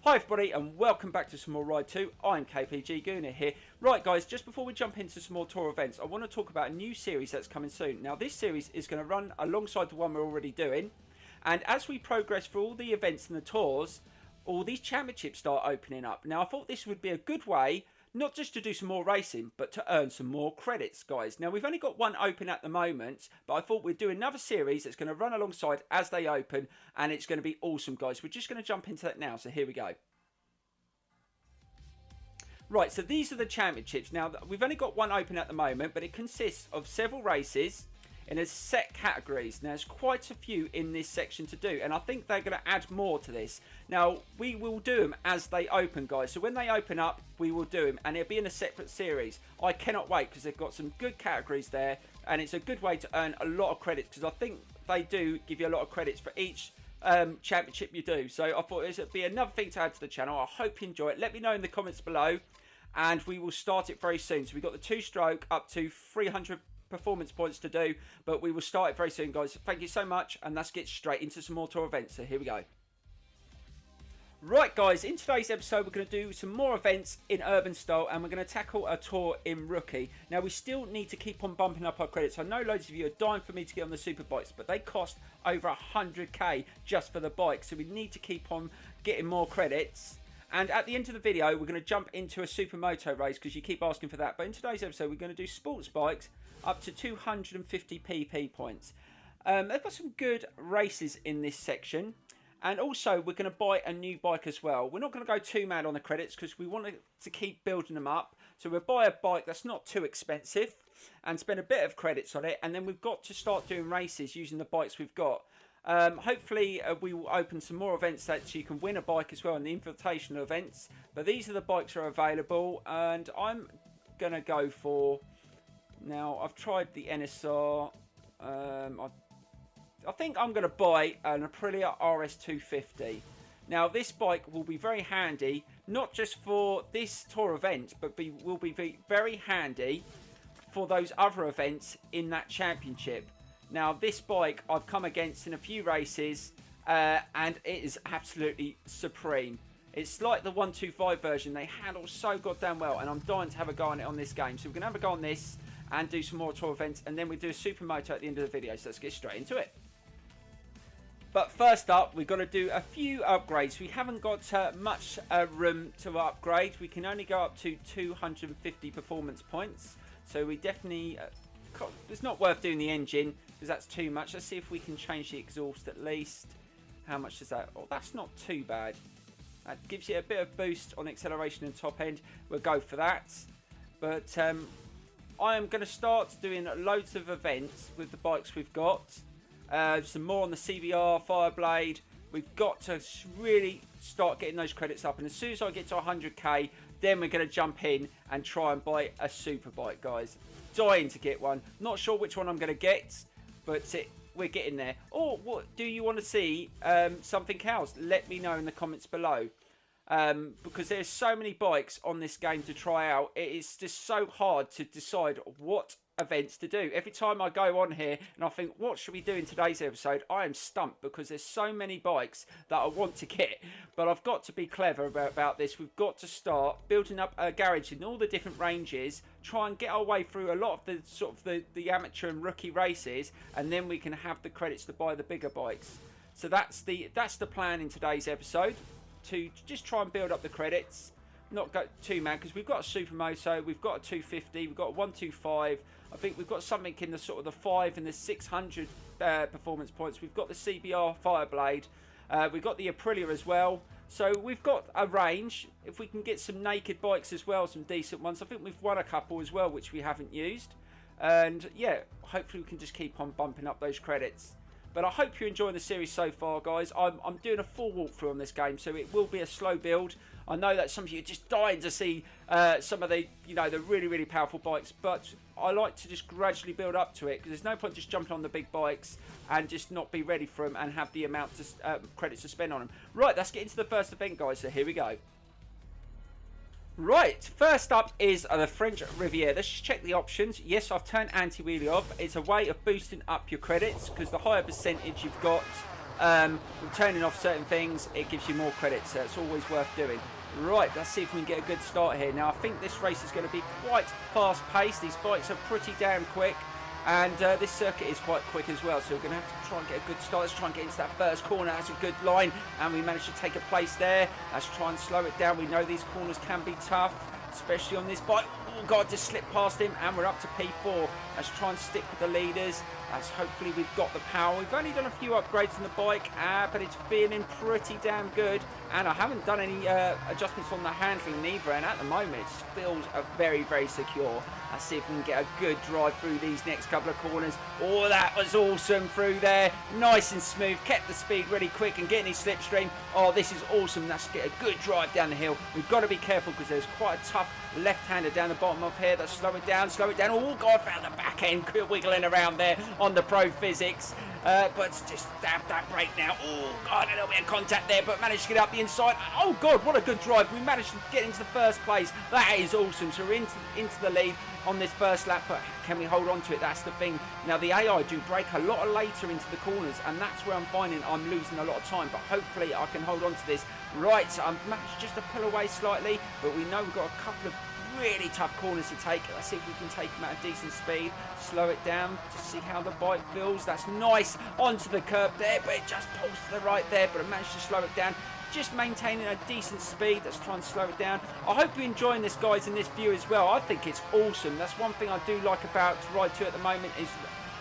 Hi everybody and welcome back to some more Ride 2. I'm KPG-GOONER here. Right guys, just before we jump into some more tour events, I want to talk about a new series that's coming soon. Now this series is going to run alongside the one we're already doing. And as we progress through all the events and the tours, all these championships start opening up. Now I thought this would be a good way, not just to do some more racing, but to earn some more credits, guys. Now, we've only got one open at the moment, but I thought we'd do another series that's going to run alongside as they open, and it's going to be awesome, guys. We're just going to jump into that now, so here we go. Right, so these are the championships. Now, we've only got one open at the moment, but it consists of several races in a set categories. Now, there's quite a few in this section to do, and I think they're going to add more to this. Now, we will do them as they open, guys. So when they open up, we will do them, and it'll be in a separate series. I cannot wait, because they've got some good categories there, and it's a good way to earn a lot of credits, because I think they do give you a lot of credits for each championship you do. So I thought this would be another thing to add to the channel. I hope you enjoy it. Let me know in the comments below, and we will start it very soon. So we've got the two-stroke up to 300 performance points to do, but we will start it very soon, guys. Thank you so much, and let's get straight into some more tour events. So here we go. Right guys, in today's episode we're going to do some more events in urban style, and we're going to tackle a tour in rookie. Now we still need to keep on bumping up our credits. I know loads of you are dying for me to get on the super bikes, but they cost over 100k just for the bike, so we need to keep on getting more credits. And at the end of the video, we're going to jump into a supermoto race, because you keep asking for that. But in today's episode, we're going to do sports bikes up to 250 PP points. They've got some good races in this section. And also, we're going to buy a new bike as well. We're not going to go too mad on the credits, because we want to keep building them up. So we'll buy a bike that's not too expensive and spend a bit of credits on it. And then we've got to start doing races using the bikes we've got. Hopefully we will open some more events that you can win a bike as well in the invitational events, but these are the bikes that are available, and I'm gonna go for, now I've tried the NSR, I think I'm gonna buy an Aprilia RS250. Now this bike will be very handy, not just for this tour event, but will be very handy for those other events in that championship. Now, this bike I've come against in a few races, and it is absolutely supreme. It's like the 125 version. They handle so goddamn well, and I'm dying to have a go on it on this game. So we're going to have a go on this and do some more tour events, and then we do a supermoto at the end of the video. So let's get straight into it. But first up, we've got to do a few upgrades. We haven't got much room to upgrade. We can only go up to 250 performance points. So we definitely... it's not worth doing the engine, because that's too much. Let's see if we can change the exhaust at least. How much is that? Oh, that's not too bad. That gives you a bit of boost on acceleration and top end. We'll go for that. But I am going to start doing loads of events with the bikes we've got. Some more on the CBR, Fireblade. We've got to really start getting those credits up. And as soon as I get to 100k, then we're going to jump in and try and buy a super bike, guys. Dying to get one. Not sure which one I'm going to get, but we're getting there. Or what do you want to see? Something else? Let me know in the comments below. Because there's so many bikes on this game to try out. It is just so hard to decide what events to do. Every time I go on here and I think, what should we do in today's episode? I am stumped, because there's so many bikes that I want to get. But I've got to be clever about this. We've got to start building up a garage in all the different ranges, try and get our way through a lot of the sort of the amateur and rookie races, and then we can have the credits to buy the bigger bikes. So that's the plan in today's episode, to just try and build up the credits. Not go too mad, because we've got a supermoto, we've got a 250, we've got a 125. I think we've got something in the sort of the 5 and the 600 performance points. We've got the CBR Fireblade, we've got the Aprilia as well. So we've got a range. If we can get some naked bikes as well, some decent ones. I think we've won a couple as well, which we haven't used. And yeah, hopefully we can just keep on bumping up those credits. But I hope you're enjoying the series so far, guys. I'm doing a full walkthrough on this game, so it will be a slow build. I know that some of you are just dying to see some of the, the really, really powerful bikes, but I like to just gradually build up to it, because there's no point just jumping on the big bikes and just not be ready for them and have the amount of credits to spend on them. Right, let's get into the first event, guys, so here we go. Right, first up is the French Riviere. Let's just check the options. Yes, I've turned anti-wheelie off. It's a way of boosting up your credits, because the higher percentage you've got, with turning off certain things, it gives you more credits, so it's always worth doing. Right, let's see if we can get a good start here. Now, I think this race is going to be quite fast-paced. These bikes are pretty damn quick. And this circuit is quite quick as well, so we're going to have to try and get a good start. Let's try and get into that first corner. That's a good line, and we managed to take a place there. Let's try and slow it down. We know these corners can be tough, especially on this bike. Oh, God, just slipped past him, and we're up to P4. Let's try and stick with the leaders. As hopefully we've got the power. We've only done a few upgrades on the bike, but it's feeling pretty damn good. And I haven't done any adjustments on the handling either, and at the moment it feels very, very secure. Let's see if we can get a good drive through these next couple of corners. Oh, that was awesome through there. Nice and smooth. Kept the speed really quick and getting his slipstream. Oh, this is awesome. Let's get a good drive down the hill. We've got to be careful because there's quite a tough left-hander down the bottom up here. Let's slow it down, slow it down. Oh, God, found the back end wiggling around there on the Pro Physics. But just stab that brake now. Oh, God, a little bit of contact there, but managed to get up the inside. Oh, God, what a good drive. We managed to get into the first place. That is awesome. So we're into the lead on this first lap, but can we hold on to it? That's the thing. Now, the AI do brake a lot later into the corners, and that's where I'm finding I'm losing a lot of time, but hopefully I can hold on to this. Right, so I'm managed just to pull away slightly, but we know we've got a couple of really tough corners to take. Let's see if we can take them at a decent speed. Slow it down to see how the bike feels. That's nice onto the curb there, but it just pulls to the right there, but I managed to slow it down. Just maintaining a decent speed. Let's try and slow it down. I hope you're enjoying this, guys, in this view as well. I think it's awesome. That's one thing I do like about Ride 2 at the moment is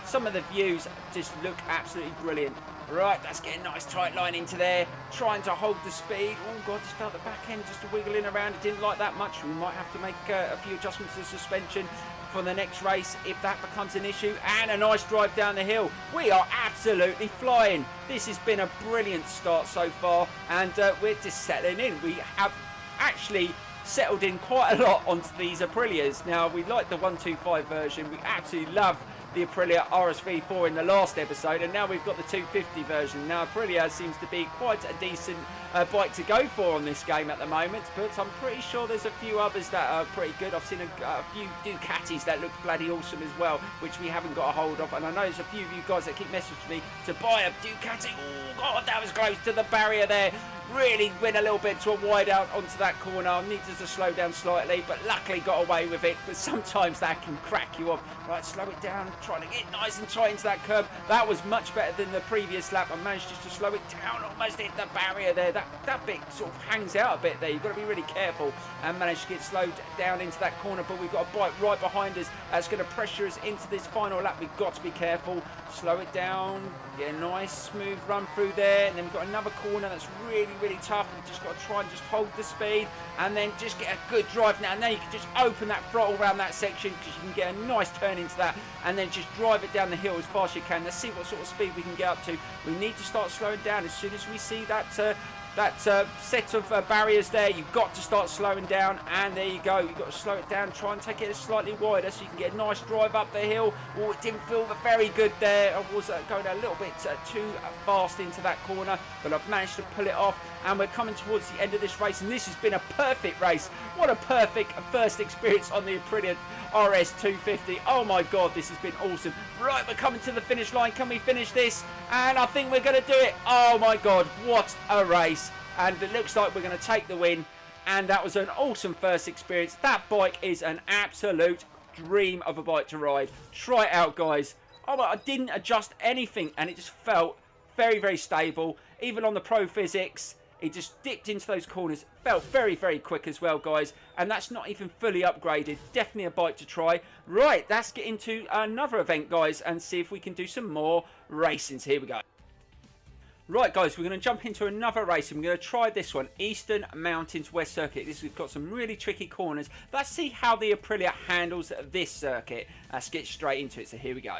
some of the views just look absolutely brilliant. Right, let's get a nice tight line into there. Trying to hold the speed. Oh, God, just felt the back end just wiggling around. It didn't like that much. We might have to make a few adjustments to suspension for the next race if that becomes an issue. And a nice drive down the hill. We are absolutely flying. This has been a brilliant start so far, and we're just settling in. We have actually settled in quite a lot onto these Aprilias. Now, we like the 125 version. We absolutely love the Aprilia RSV4 in the last episode, and now we've got the 250 version. Now, Aprilia seems to be quite a decent bike to go for on this game at the moment, but I'm pretty sure there's a few others that are pretty good. I've seen a few Ducatis that look bloody awesome as well, which we haven't got a hold of, and I know there's a few of you guys that keep messaging me to buy a Ducati. Oh, God, that was close to the barrier there. Really went a little bit to a wide out onto that corner. I needed to slow down slightly, but luckily got away with it. But sometimes that can crack you off. Right, slow it down, trying to get nice and tight into that curb. That was much better than the previous lap. I managed just to slow it down, almost hit the barrier there. That bit sort of hangs out a bit there. You've got to be really careful, and managed to get slowed down into that corner. But we've got a bike right behind us that's going to pressure us into this final lap. We've got to be careful. Slow it down, get a nice smooth run through there, and then we've got another corner that's really tough. We've just got to try and just hold the speed, and then just get a good drive now. Now you can just open that throttle around that section because you can get a nice turn into that, and then just drive it down the hill as fast as you can. Let's see what sort of speed we can get up to. We need to start slowing down as soon as we see that set of barriers there. You've got to start slowing down, and there you go. You've got to slow it down, try and take it slightly wider so you can get a nice drive up the hill. Oh, it didn't feel very good there. I was going a little bit too fast into that corner, but I've managed to pull it off, and we're coming towards the end of this race, and this has been a perfect race. What a perfect first experience on the Aprilia RS250. Oh my God, this has been awesome. Right, we're coming to the finish line. Can we finish this? And I think we're going to do it. Oh my God, what a race. And it looks like we're going to take the win. And that was an awesome first experience. That bike is an absolute dream of a bike to ride. Try it out, guys. Oh, I didn't adjust anything, and it just felt very stable. Even on the Pro Physics, it just dipped into those corners. Felt very quick as well, guys. And that's not even fully upgraded. Definitely a bike to try. Right, let's get into another event, guys, and see if we can do some more racings. Here we go. Right, guys, we're going to jump into another race, and we're going to try this one, Eastern Mountains West Circuit. This has got some really tricky corners. Let's see how the Aprilia handles this circuit. Let's get straight into it. So here we go.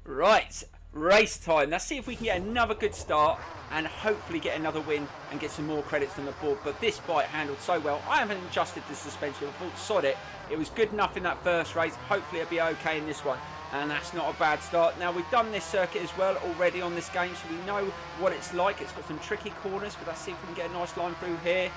Right, race time. Let's see if we can get another good start and hopefully get another win and get some more credits on the board. But this bike handled so well. I haven't adjusted the suspension. I thought, sod it. It was good enough in that first race. Hopefully it'll be okay in this one. And that's not a bad start. Now, we've done this circuit as well already on this game, so we know what it's like. It's got some tricky corners, but let's see if we can get a nice line through here.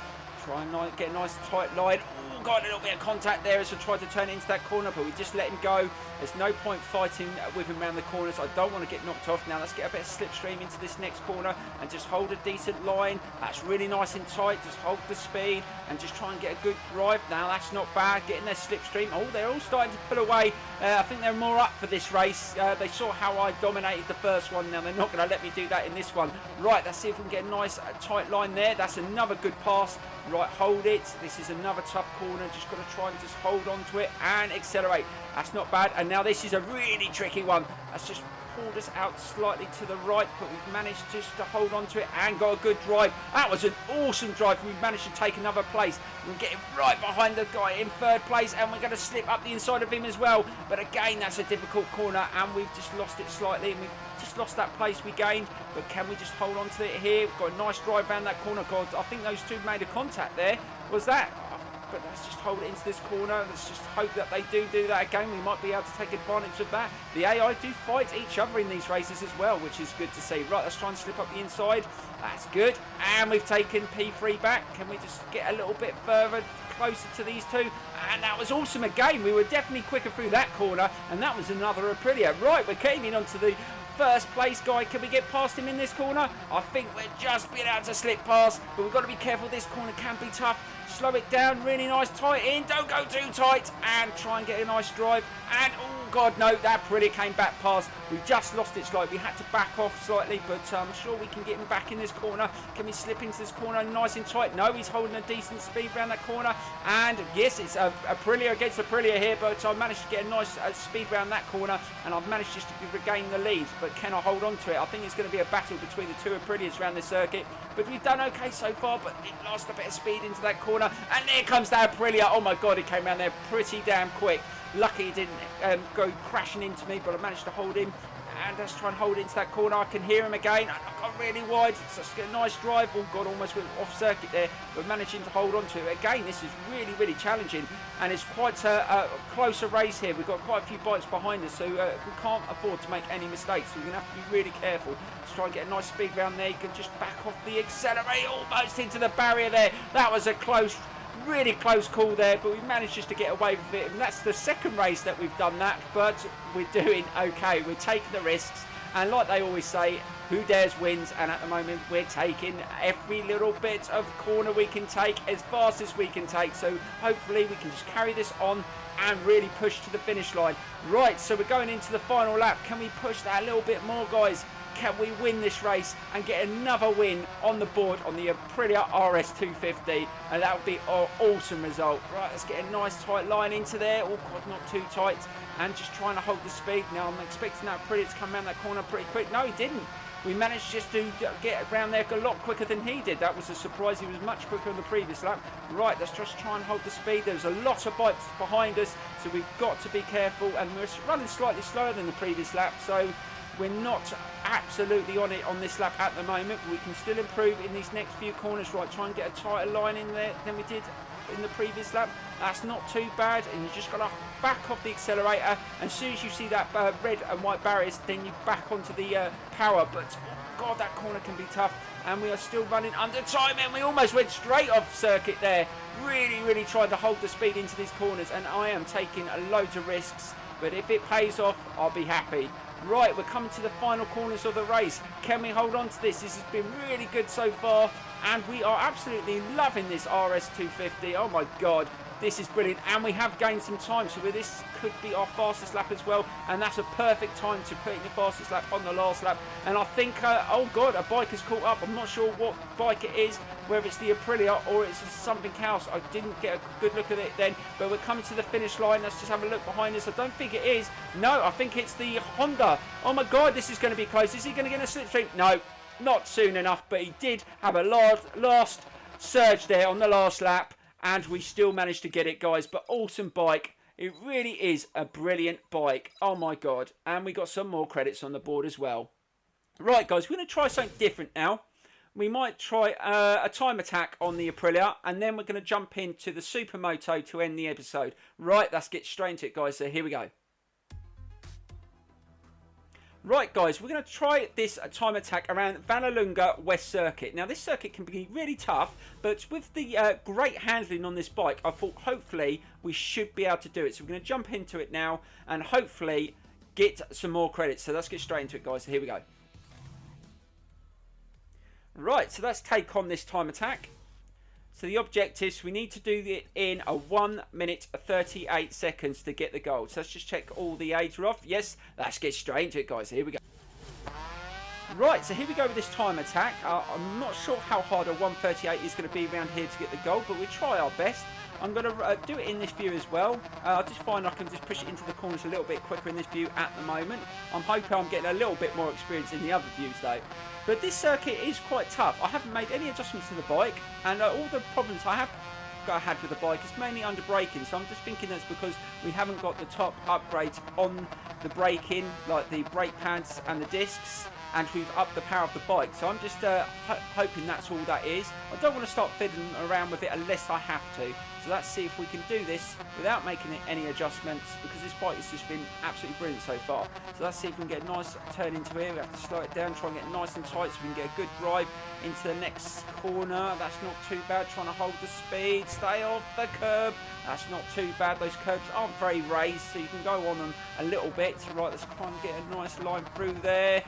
Try and get a nice tight line. Oh, got a little bit of contact there as I tried to turn it into that corner, but we just let him go. There's no point fighting with him around the corners. I don't want to get knocked off. Now let's get a bit of slipstream into this next corner and just hold a decent line. That's really nice and tight. Just hold the speed and just try and get a good drive. Now that's not bad. Getting their slipstream. Oh, they're all starting to pull away. I think they're more up for this race. They saw how I dominated the first one. Now they're not going to let me do that in this one. Right, let's see if we can get a nice tight line there. That's another good pass. Right, hold it. This is another tough corner. Just got to try and just hold on to it and accelerate. That's not bad. And now this is a really tricky one. That's just pulled us out slightly to the right, but we've managed just to hold on to it and got a good drive. That was an awesome drive. We've managed to take another place. We're getting right behind the guy in third place, and we're going to slip up the inside of him as well. But again, that's a difficult corner, and we've just lost it slightly, and we've just lost that place we gained. But can we just hold on to it here? We've got a nice drive around that corner. God, I think those two made a contact there. Was that? But let's just hold it into this corner. Let's just hope that they do that again. We might be able to take advantage of that. The AI do fight each other in these races as well, which is good to see. Right, let's try and slip up the inside. That's good. And we've taken P3 back. Can we just get a little bit further, closer to these two? And that was awesome again. We were definitely quicker through that corner. And that was another Aprilia. Right, we're getting in onto the first place guy. Can we get past him in this corner? I think we're just being able to slip past, but we've got to be careful. This corner can be tough. Slow it down, really nice, tight in, don't go too tight, and try and get a nice drive. And oh god, no, that Aprilia came back past. We've just lost it slightly. We had to back off slightly, but I'm sure we can get him back in this corner. Can we slip into this corner nice and tight? No, he's holding a decent speed around that corner. And yes, it's Aprilia against Aprilia here, but I managed to get a nice speed around that corner, and I've managed just to regain the lead. But can I hold on to it? I think it's going to be a battle between the two Aprilias around this circuit. But we've done okay so far, but it lost a bit of speed into that corner. And there comes that Aprilia. Oh my god, it came around there pretty damn quick. Lucky it didn't go crashing into me, but I managed to hold him. And let's try and hold into that corner. I can hear him again. I got really wide. So let's get a nice drive. Oh god, almost went off circuit there. But managing to hold on to it. Again, this is really, really challenging. And it's quite a closer race here. We've got quite a few bikes behind us, so we can't afford to make any mistakes. So we're going to have to be really careful. Let's try and get a nice speed around there. You can just back off the accelerator. Almost into the barrier there. That was a close, really close call there, but we managed just to get away with it. And that's the second race that we've done that, but we're doing okay. We're taking the risks, and like they always say, who dares wins. And at the moment we're taking every little bit of corner we can take as fast as we can take, so hopefully we can just carry this on and really push to the finish line. Right, so we're going into the final lap. Can we push that a little bit more, guys? Can we win this race and get another win on the board on the Aprilia RS250? And that would be an awesome result. Right, let's get a nice tight line into there. Oh god, not too tight. And just trying to hold the speed. Now I'm expecting that Aprilia to come around that corner pretty quick. No, he didn't. We managed just to get around there a lot quicker than he did. That was a surprise. He was much quicker on the previous lap. Right, let's just try and hold the speed. There's a lot of bikes behind us, so we've got to be careful. And we're running slightly slower than the previous lap, so we're not absolutely on it on this lap at the moment, but we can still improve in these next few corners. Right, try and get a tighter line in there than we did in the previous lap. That's not too bad, and you just got to back off the accelerator. And as soon as you see that red and white barriers, then you back onto the power. But oh god, that corner can be tough, and we are still running under time, and we almost went straight off circuit there. Really trying to hold the speed into these corners, and I am taking loads of risks, but if it pays off, I'll be happy. Right, we're coming to the final corners of the race. Can we hold on to this? This has been really good so far, and we are absolutely loving this RS250. Oh my god, this is brilliant, and we have gained some time, so this could be our fastest lap as well, and that's a perfect time to put in the fastest lap on the last lap. And I think, oh god, a bike has caught up. I'm not sure what bike it is, whether it's the Aprilia or it's something else. I didn't get a good look at it then, but we're coming to the finish line. Let's just have a look behind us. I don't think it is. No, I think it's the Honda. Oh my god, this is going to be close. Is he going to get a slipstream? No, not soon enough, but he did have a last surge there on the last lap, and we still managed to get it, guys. But awesome bike. It really is a brilliant bike. Oh my god. And we got some more credits on the board as well. Right, guys, we're going to try something different now. We might try a time attack on the Aprilia, and then we're going to jump into the Supermoto to end the episode. Right, let's get straight into it, guys. So here we go. Right, guys, we're going to try this time attack around Vanillunga West Circuit. Now, this circuit can be really tough, but with the great handling on this bike, I thought hopefully we should be able to do it. So we're going to jump into it now and hopefully get some more credits. So let's get straight into it, guys. So here we go. Right, so let's take on this time attack. So the objectives, we need to do it in a 1 minute 38 seconds to get the gold. So let's just check all the aids are off. Yes, let's get straight into it, guys. Here we go. Right, so here we go with this time attack. I'm not sure how hard a 138 is going to be around here to get the gold, but we'll try our best. I'm going to do it in this view as well. I just find I can just push it into the corners a little bit quicker in this view at the moment. I'm hoping I'm getting a little bit more experience in the other views though. But this circuit is quite tough. I haven't made any adjustments to the bike, and all the problems I have had with the bike is mainly under braking. So I'm just thinking that's because we haven't got the top upgrades on the braking, like the brake pads and the discs, and we've upped the power of the bike. So I'm just hoping that's all that is. I don't want to start fiddling around with it unless I have to. So let's see if we can do this without making any adjustments, because this bike has just been absolutely brilliant so far. So let's see if we can get a nice turn into here. We have to slow it down, try and get nice and tight so we can get a good drive into the next corner. That's not too bad. Trying to hold the speed, stay off the curb. That's not too bad. Those curbs aren't very raised, so you can go on them a little bit. So right, let's try and get a nice line through there.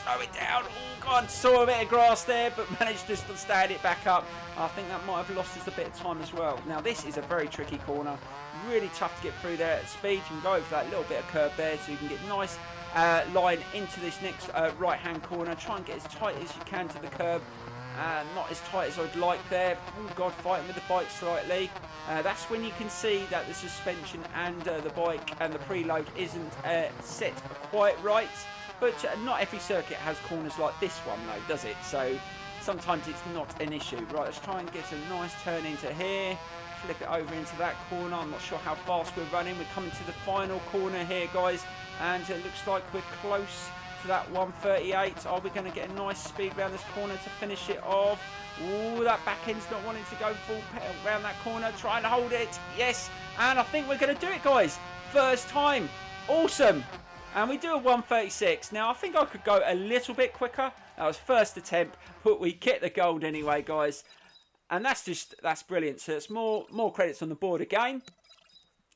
Slow it down. Oh God, saw a bit of grass there, but managed to stand it back up. I think that might have lost us a bit of time as well. Now this is a very tricky corner. Really tough to get through there at speed. You can go over that little bit of curb there, so you can get nice line into this next right hand corner. Try and get as tight as you can to the curb. Not as tight as I'd like there. Oh God, fighting with the bike slightly. That's when you can see that the suspension and the bike and the preload isn't set quite right. But not every circuit has corners like this one though, does it? So sometimes it's not an issue. Right, let's try and get a nice turn into here. Flip it over into that corner. I'm not sure how fast we're running. We're coming to the final corner here, guys. And it looks like we're close to that 138. Are we going to get a nice speed around this corner to finish it off? Ooh, that back end's not wanting to go full pedal around that corner. Trying to hold it. Yes. And I think we're going to do it, guys. First time. Awesome. And we do a 136. Now, I think I could go a little bit quicker. That was first attempt, but we get the gold anyway, guys. And that's brilliant. So it's more credits on the board again.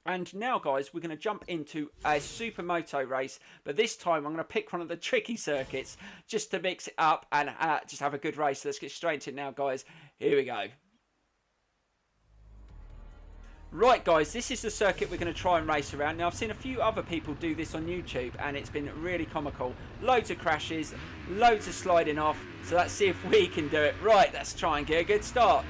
And now, guys, we're going to jump into a supermoto race. But this time, I'm going to pick one of the tricky circuits just to mix it up and just have a good race. Let's get straight into it now, guys. Here we go. Right, guys, this is the circuit we're going to try and race around. Now, I've seen a few other people do this on YouTube, and it's been really comical. Loads of crashes, loads of sliding off. So let's see if we can do it. Right, let's try and get a good start.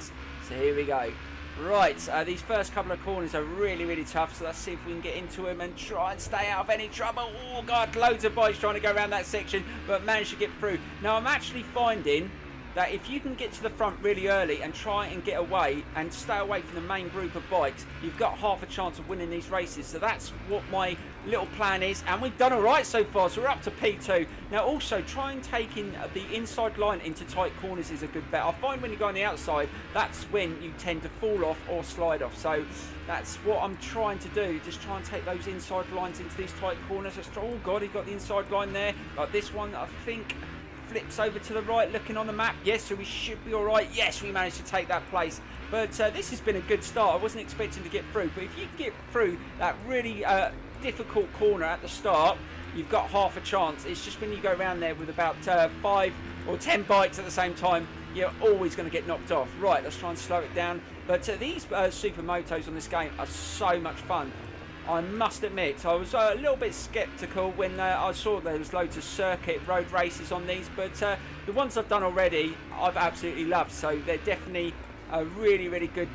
So here we go. Right, these first couple of corners are really, really tough. So let's see if we can get into them and try and stay out of any trouble. Oh, God, loads of bikes trying to go around that section, but managed to get through. Now, I'm actually finding that if you can get to the front really early and try and get away and stay away from the main group of bikes, you've got half a chance of winning these races. So that's what my little plan is, and we've done all right so far. So we're up to P2. Now also try and take in the inside line into tight corners is a good bet. I find when you go on the outside, that's when you tend to fall off or slide off. So that's what I'm trying to do, just try and take those inside lines into these tight corners. Oh God, he got the inside line there. Like this one, I think flips over to the right, looking on the map. Yes, so we should be all right. Yes, we managed to take that place. But this has been a good start. I wasn't expecting to get through, but if you can get through that really difficult corner at the start, you've got half a chance. It's just when you go around there with about 5 or 10 bikes at the same time, you're always going to get knocked off. Right, let's try and slow it down. But these supermotos on this game are so much fun. I must admit, I was a little bit sceptical when I saw there was loads of circuit road races on these, but the ones I've done already, I've absolutely loved. So they're definitely a really, really good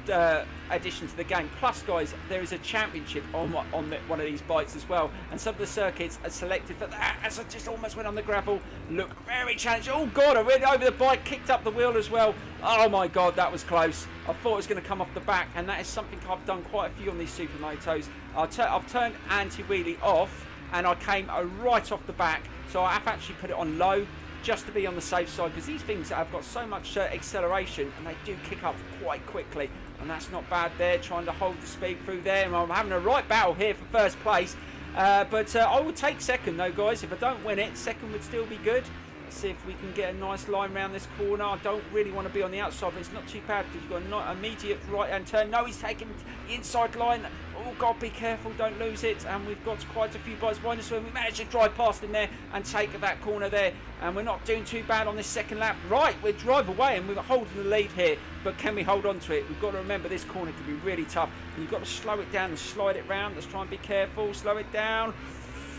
addition to the game. Plus, guys, there is a championship on one of these bikes as well, and some of the circuits are selected for that. As I just almost went on the gravel, look very challenging. Oh God, I went over the bike, kicked up the wheel as well. Oh my God, that was close. I thought it was going to come off the back, and that is something I've done quite a few on these supermotos. I've turned anti-wheelie off, and I came right off the back, so I have actually put it on low, just to be on the safe side, because these things have got so much acceleration and they do kick up quite quickly, and that's not bad there, trying to hold the speed through there. And I'm having a right battle here for first place, But I will take second though, guys. If I don't win it, second would still be good. Let's see if we can get a nice line around this corner. I don't really want to be on the outside, but it's not too bad because you've got an immediate right-hand turn. No, he's taking the inside line. Oh, God, be careful. Don't lose it. And we've got quite a few bikes behind us. So we managed to drive past him there and take that corner there. And we're not doing too bad on this second lap. Right, we drive away and we're holding the lead here. But can we hold on to it? We've got to remember this corner can be really tough. And you've got to slow it down and slide it round. Let's try and be careful. Slow it down.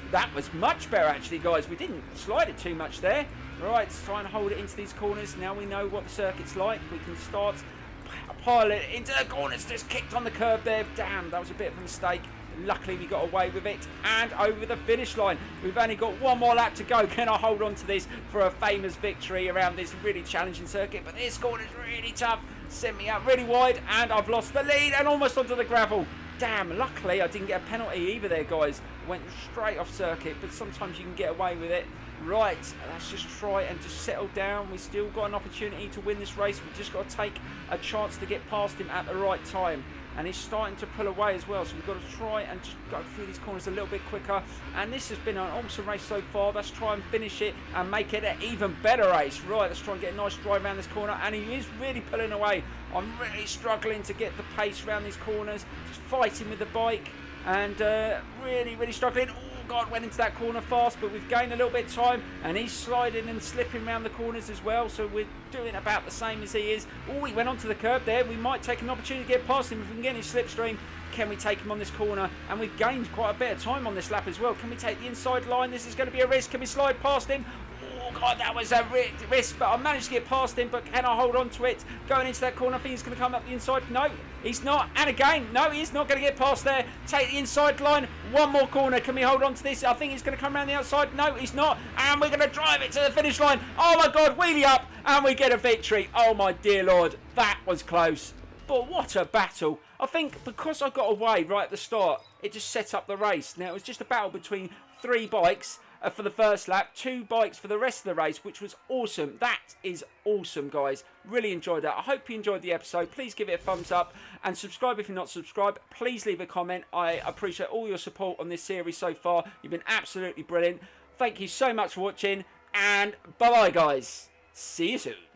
That was much better, actually, guys. We didn't slide it too much there. Right, let's try and hold it into these corners. Now we know what the circuit's like. We can start pile it into the corners. Just kicked on the curb there. Damn, that was a bit of a mistake. Luckily, we got away with it and over the finish line. We've only got one more lap to go. Can I hold on to this for a famous victory around this really challenging circuit? But this corner is really tough. Sent me out really wide and I've lost the lead and almost onto the gravel. Damn, luckily I didn't get a penalty either there, guys. Went straight off circuit, but sometimes you can get away with it. Right, let's just try and just settle down. We've still got an opportunity to win this race. We've just got to take a chance to get past him at the right time. And he's starting to pull away as well, so we've got to try and just go through these corners a little bit quicker. And this has been an awesome race so far. Let's try and finish it and make it an even better race. Right, let's try and get a nice drive around this corner. And he is really pulling away. I'm really struggling to get the pace around these corners. Just fighting with the bike and really struggling. Oh God, went into that corner fast, but we've gained a little bit of time and he's sliding and slipping around the corners as well, so we're doing about the same as he is. Oh, he went onto the curb there. We might take an opportunity to get past him if we can get his slipstream. Can we take him on this corner? And we've gained quite a bit of time on this lap as well. Can we take the inside line? This is going to be a risk. Can we slide past him? Oh God, that was a risk, but I managed to get past him. But can I hold on to it? Going into that corner, I think he's going to come up the inside. No, he's not. And again, no, he's not going to get past there. Take the inside line. One more corner. Can we hold on to this? I think he's going to come around the outside. No, he's not. And we're going to drive it to the finish line. Oh my God, wheelie up, and we get a victory. Oh my dear Lord, that was close. But what a battle. I think because I got away right at the start, it just set up the race. Now, it was just a battle between 3 bikes for the first lap, 2 bikes for the rest of the race, which was awesome. That is awesome, guys. Really enjoyed that. I hope you enjoyed the episode. Please give it a thumbs up and subscribe if you're not subscribed. Please leave a comment. I appreciate all your support on this series so far. You've been absolutely brilliant. Thank you so much for watching, and bye-bye, guys. See you soon.